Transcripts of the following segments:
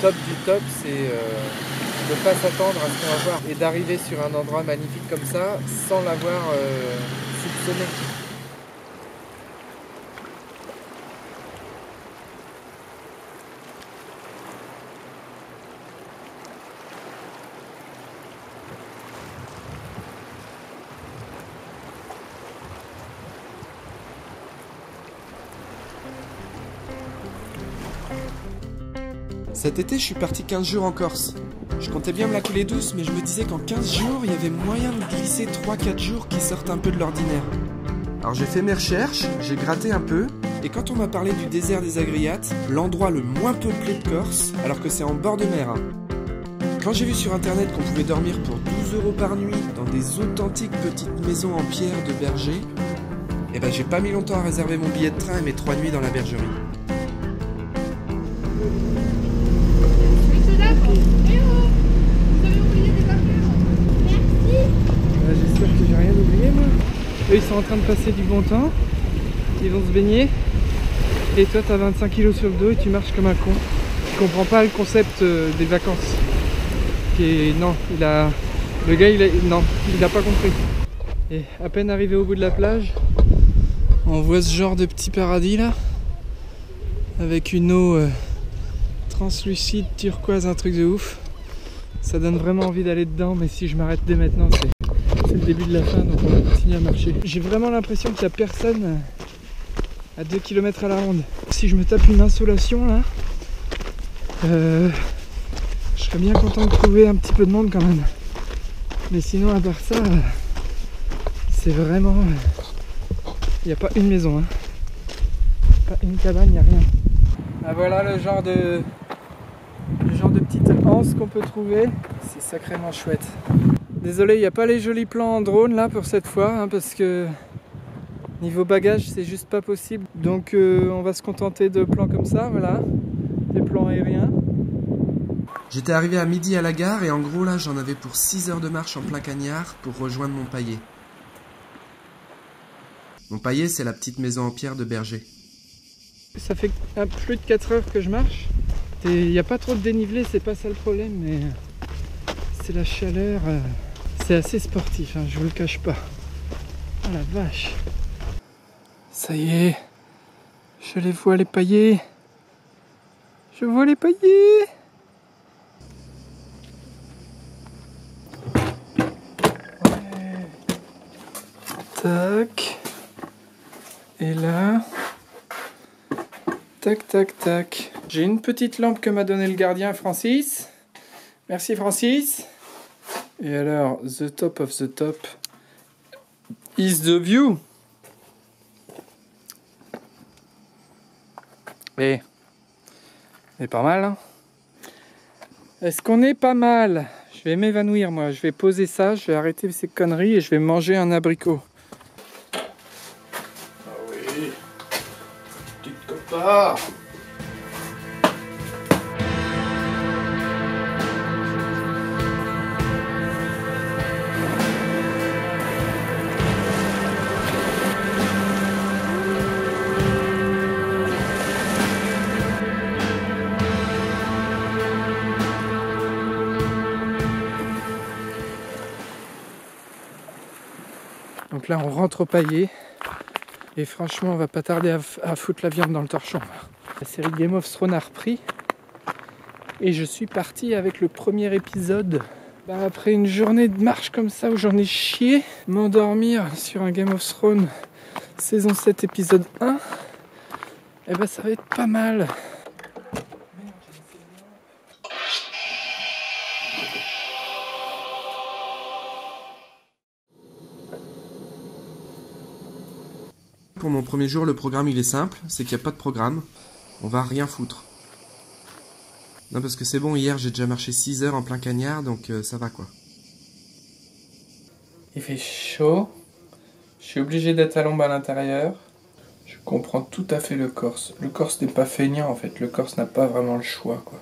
top du top, c'est de ne pas s'attendre à ce qu'on va voir et d'arriver sur un endroit magnifique comme ça sans l'avoir soupçonné. Cet été, je suis parti 15 jours en Corse. Je comptais bien me la couler douce, mais je me disais qu'en 15 jours, il y avait moyen de glisser 3-4 jours qui sortent un peu de l'ordinaire. Alors j'ai fait mes recherches, j'ai gratté un peu, et quand on m'a parlé du désert des Agriates, l'endroit le moins peuplé de Corse, alors que c'est en bord de mer. Quand j'ai vu sur internet qu'on pouvait dormir pour 12 € par nuit dans des authentiques petites maisons en pierre de berger, eh ben j'ai pas mis longtemps à réserver mon billet de train et mes 3 nuits dans la bergerie. J'espère que j'ai rien oublié moi. Eux ils sont en train de passer du bon temps. Ils vont se baigner. Et toi t'as 25 kg sur le dos et tu marches comme un con. Je comprends pas le concept des vacances. Non, le gars il a pas compris. Et à peine arrivé au bout de la plage, on voit ce genre de petit paradis là. Avec une eau translucide, turquoise, un truc de ouf. Ça donne vraiment envie d'aller dedans, mais si je m'arrête dès maintenant, c'est le début de la fin, donc on va continuer à marcher. J'ai vraiment l'impression qu'il n'y a personne à 2 km à la ronde. Si je me tape une insolation là, je serais bien content de trouver un petit peu de monde quand même. Mais sinon, à part ça, c'est vraiment... Il n'y a pas une maison, hein. Pas une cabane, il n'y a rien. Ah, voilà le genre de petite anse qu'on peut trouver. C'est sacrément chouette. Désolé, il n'y a pas les jolis plans en drone là pour cette fois, hein, parce que niveau bagage c'est juste pas possible. Donc on va se contenter de plans comme ça, voilà. Des plans aériens. J'étais arrivé à midi à la gare et en gros là j'en avais pour 6 heures de marche en plein cagnard pour rejoindre Montpaillé. Montpaillé c'est la petite maison en pierre de berger. Ça fait plus de 4 heures que je marche. Il n'y a pas trop de dénivelé, c'est pas ça le problème, mais c'est la chaleur. C'est assez sportif, hein, je vous le cache pas. Oh la vache. Ça y est, je les vois les paillets. Je vois les paillets. Ouais. Tac. Et là. Tac, tac, tac. J'ai une petite lampe que m'a donné le gardien Francis. Merci Francis. Et alors, the top of the top is the view. Et pas mal, hein. Est-ce qu'on est pas mal? Je vais m'évanouir, moi. Je vais poser ça, je vais arrêter ces conneries et je vais manger un abricot. Ah oui. Petite copa. Donc là on rentre au Paillé et franchement on va pas tarder à foutre la viande dans le torchon. La série Game of Thrones a repris et je suis parti avec le premier épisode. Après une journée de marche comme ça où j'en ai chié, m'endormir sur un Game of Thrones saison 7 épisode 1, et ben ça va être pas mal. Pour mon premier jour, le programme il est simple, c'est qu'il n'y a pas de programme, on va rien foutre. Non parce que c'est bon, hier j'ai déjà marché 6 heures en plein cagnard, donc ça va quoi. Il fait chaud, je suis obligé d'être à l'ombre à l'intérieur. Je comprends tout à fait le Corse. Le Corse n'est pas feignant en fait, le Corse n'a pas vraiment le choix quoi.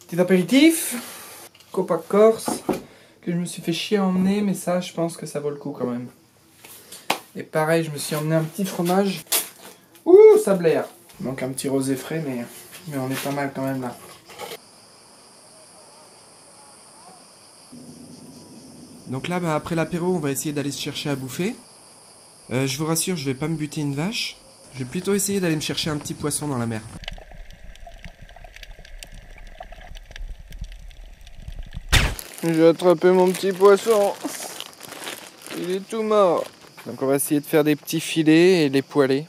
Petit apéritif, Copa Corse, que je me suis fait chier à emmener, mais ça je pense que ça vaut le coup quand même. Et pareil, je me suis emmené un petit fromage. Ouh, ça blaire. Il manque un petit rosé frais, mais on est pas mal quand même là. Donc là, après l'apéro, on va essayer d'aller se chercher à bouffer. Je vous rassure, je vais pas me buter une vache. Je vais plutôt essayer d'aller me chercher un petit poisson dans la mer. J'ai attrapé mon petit poisson. Il est tout mort. Donc on va essayer de faire des petits filets et les poêler.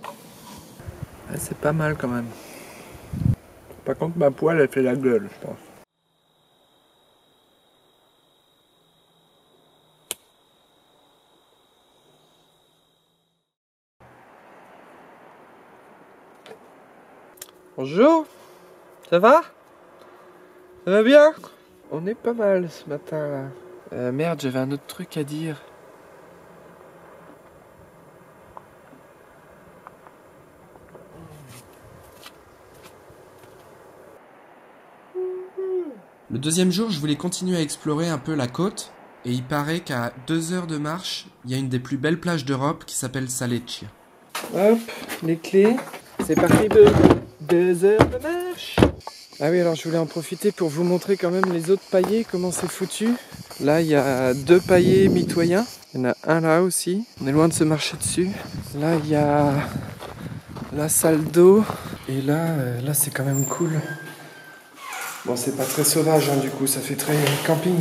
Ah, c'est pas mal quand même. Par contre, ma poêle, elle fait la gueule, je pense. Bonjour, ça va? Ça va bien? On est pas mal ce matin là. Merde, j'avais un autre truc à dire. Le deuxième jour, je voulais continuer à explorer un peu la côte. Et il paraît qu'à 2 heures de marche, il y a une des plus belles plages d'Europe qui s'appelle Salecchia. Hop, les clés. C'est parti pour 2 heures de marche. Ah oui, alors je voulais en profiter pour vous montrer quand même les autres paillets, comment c'est foutu. Là, il y a 2 paillets mitoyens. Il y en a un là aussi. On est loin de se marcher dessus. Là, il y a la salle d'eau. Et là c'est quand même cool. Bon, c'est pas très sauvage, hein, du coup, ça fait très camping.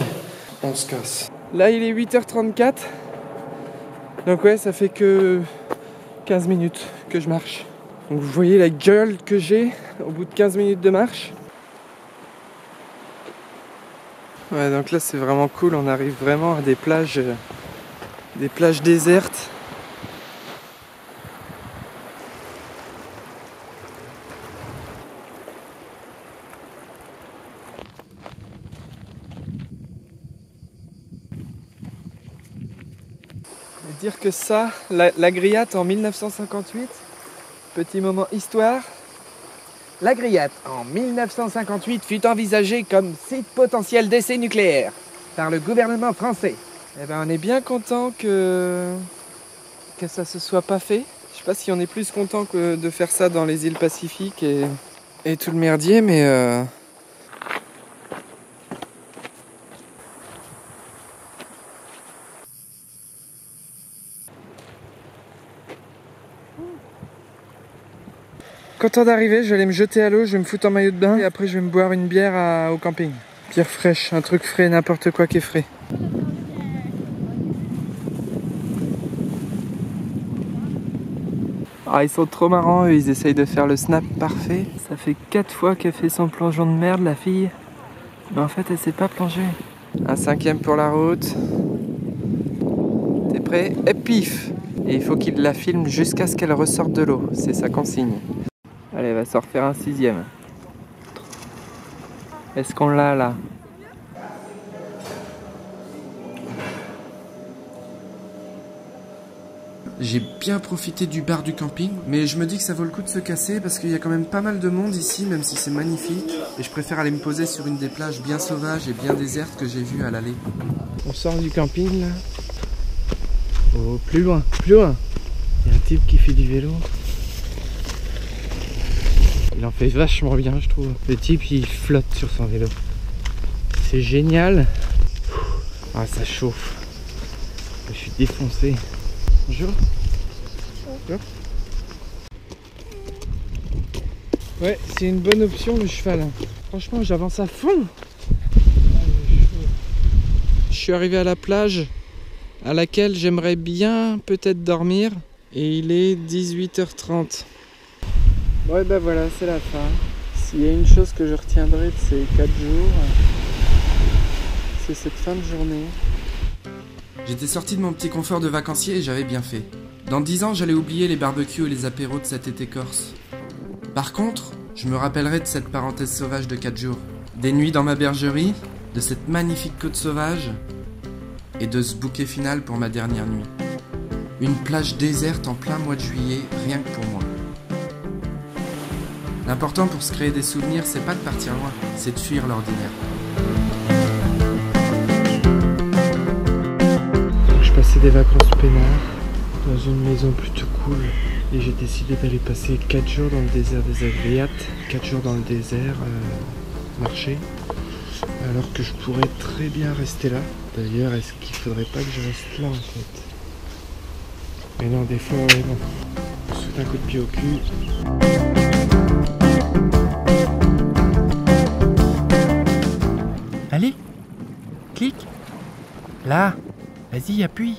On se casse. Là, il est 8h34. Donc ouais, ça fait que 15 minutes que je marche. Donc vous voyez la gueule que j'ai au bout de 15 minutes de marche. Ouais, donc là c'est vraiment cool, on arrive vraiment à des plages désertes. Et dire que ça, la Griate en 1958, petit moment histoire. La Griate, en 1958, fut envisagée comme site potentiel d'essai nucléaire par le gouvernement français. Eh ben, on est bien content que ça se soit pas fait. Je sais pas si on est plus content que de faire ça dans les îles Pacifiques et tout le merdier, mais content d'arriver, je vais aller me jeter à l'eau, je vais me foutre en maillot de bain et après je vais me boire une bière au camping. Bière fraîche, un truc frais, n'importe quoi qui est frais. Ah, ils sont trop marrants, eux, ils essayent de faire le snap parfait. Ça fait 4 fois qu'elle fait son plongeon de merde, la fille. Mais en fait, elle sait pas plonger. Un 5e pour la route. T'es prêt? Et pif! Et il faut qu'il la filme jusqu'à ce qu'elle ressorte de l'eau, c'est sa consigne. Allez, elle va s'en refaire un 6e. Est-ce qu'on l'a là? J'ai bien profité du bar du camping, mais je me dis que ça vaut le coup de se casser parce qu'il y a quand même pas mal de monde ici, même si c'est magnifique. Et je préfère aller me poser sur une des plages bien sauvages et bien désertes que j'ai vues à l'aller. On sort du camping là. Oh, plus loin, plus loin. Il y a un type qui fait du vélo. Il en fait vachement bien, je trouve. Le type, il flotte sur son vélo. C'est génial. Ah, ça chauffe. Je suis défoncé. Bonjour. Bonjour. Ouais, c'est une bonne option le cheval. Franchement, j'avance à fond. Je suis arrivé à la plage à laquelle j'aimerais bien peut-être dormir. Et il est 18h30. Ouais, bah voilà, c'est la fin. S'il y a une chose que je retiendrai de ces 4 jours, c'est cette fin de journée. J'étais sorti de mon petit confort de vacancier et j'avais bien fait. Dans 10 ans, j'allais oublier les barbecues et les apéros de cet été corse. Par contre, je me rappellerai de cette parenthèse sauvage de 4 jours. Des nuits dans ma bergerie, de cette magnifique côte sauvage et de ce bouquet final pour ma dernière nuit. Une plage déserte en plein mois de juillet, rien que pour moi. L'important pour se créer des souvenirs, c'est pas de partir loin, c'est de fuir l'ordinaire. Je passais des vacances peinards dans une maison plutôt cool. Et j'ai décidé d'aller passer 4 jours dans le désert des Adriates, 4 jours dans le désert, marcher, alors que je pourrais très bien rester là. D'ailleurs, est-ce qu'il faudrait pas que je reste là en fait? Mais non, des fois, ouais, bon. Je saute un coup de pied au cul. Allez, clique. Là, vas-y, appuie.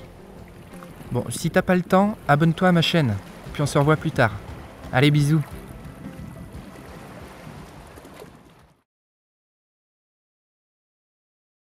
Bon, si t'as pas le temps, abonne-toi à ma chaîne. Puis on se revoit plus tard. Allez, bisous.